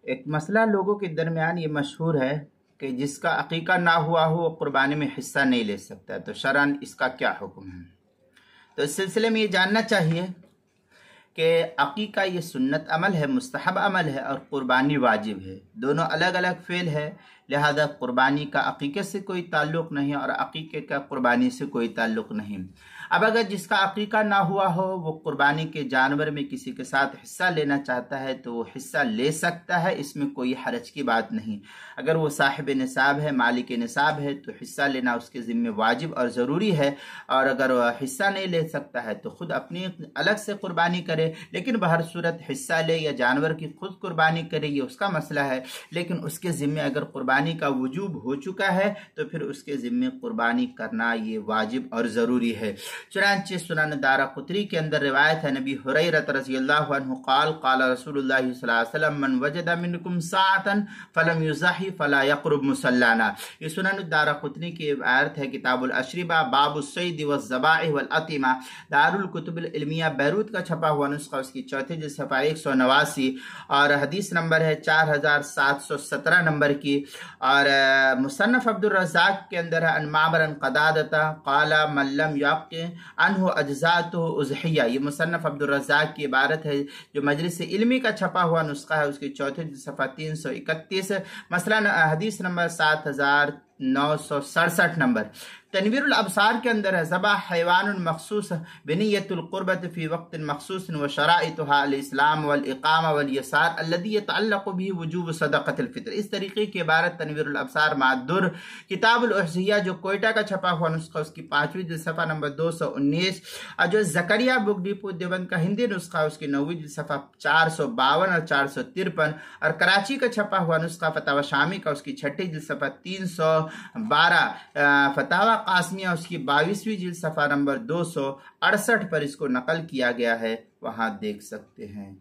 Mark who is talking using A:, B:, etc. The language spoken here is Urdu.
A: ایک مسئلہ لوگوں کے درمیان یہ مشہور ہے کہ جس کا عقیقہ نہ ہوا ہو وہ قربانی میں حصہ نہیں لے سکتا، تو شرعاً اس کا کیا حکم ہے؟ تو اس سلسلے میں یہ جاننا چاہیے کہ عقیقہ یہ سنت عمل ہے، مستحب عمل ہے، اور قربانی واجب ہے، دونوں الگ الگ فعل ہے، لہذا قربانی کا عقیقے سے کوئی تعلق نہیں اور عقیقے کا قربانی سے کوئی تعلق نہیں۔ اب اگر جس کا عقیقہ نہ ہوا ہو وہ قربانی کے جانور میں کسی کے ساتھ حصہ لینا چاہتا ہے تو وہ حصہ لے سکتا ہے، اس میں کوئی حرج کی بات نہیں۔ اگر وہ صاحب نصاب ہے، مالک نصاب ہے، تو حصہ لینا اس کے ذمہ واجب اور ضروری ہے، اور اگر وہ حصہ نہیں لے سکتا ہے تو خود اپنی الگ سے قربانی کرے، لیکن بہر صورت حصہ لے یا جانور کی خود قربانی کرے یہ اس کا مسئلہ ہے، لیکن اس کے ذمہ اگر قربانی کا وجوب ہو چکا ہے تو پھر اس کے ذمہ قربانی کرنا یہ واجب اور ضروری ہے۔ چنانچہ سنن دارقطنی کے اندر روایت ہے، نبی حریرہ رضی اللہ عنہ قال قال رسول اللہ صلی اللہ علیہ وسلم من وجد منکم ساعتا فلم یضحی فلا یقرب مصلانا۔ یہ سنن دارقطنی کی عبارت ہے، کتاب الاشربہ باب الصید والذبائح والاطعمہ، دارالکتب العلمیہ بیروت کا چھپا ہوا نسخہ، اس کی چوتھی جلد صفحہ 189 اور حدیث نمبر ہے 4717 نمبر کی، اور مصنف عبد الرزاق کے اندر ہے ان معمر قدادہ قال من لم یعق عنہ اجزاءتہ اضحیہ۔ یہ مصنف عبد الرزاق کی عبارت ہے جو مجلس علمی کا چھپا ہوا نسخہ ہے، اس کی چوتھی جلد صفحہ 331، مثلا حدیث نمبر 7967 نمبر۔ تنویر الابصار کے اندر ہے ذبح حیوان مخصوص بنیت القربت فی وقت مخصوص وشرائطها الاسلام والاقامہ والیسار الذی یتعلق به وجوب صدقۃ الفطر۔ اس طریقے کی عبارت تنویر الابصار معدر کتاب الاضحیہ جو کوئٹہ کا چھپا ہوا نسخہ، اس کی 5ویں جلد صفحہ نمبر 219، اور جو زکریا بک ڈیپو دیوبند کا ہندی نسخہ، اس کی 9ویں جلد صفحہ 452 اور 453، اور کراچی کا چھپا ہوا نسخہ فتاوی شامی کا، اس کی 6ٹھی جلد صفحہ 312، فتاوی قاسمیہ اس کی 22ویں جلد صفحہ نمبر 268 پر اس کو نقل کیا گیا ہے، وہاں دیکھ سکتے ہیں۔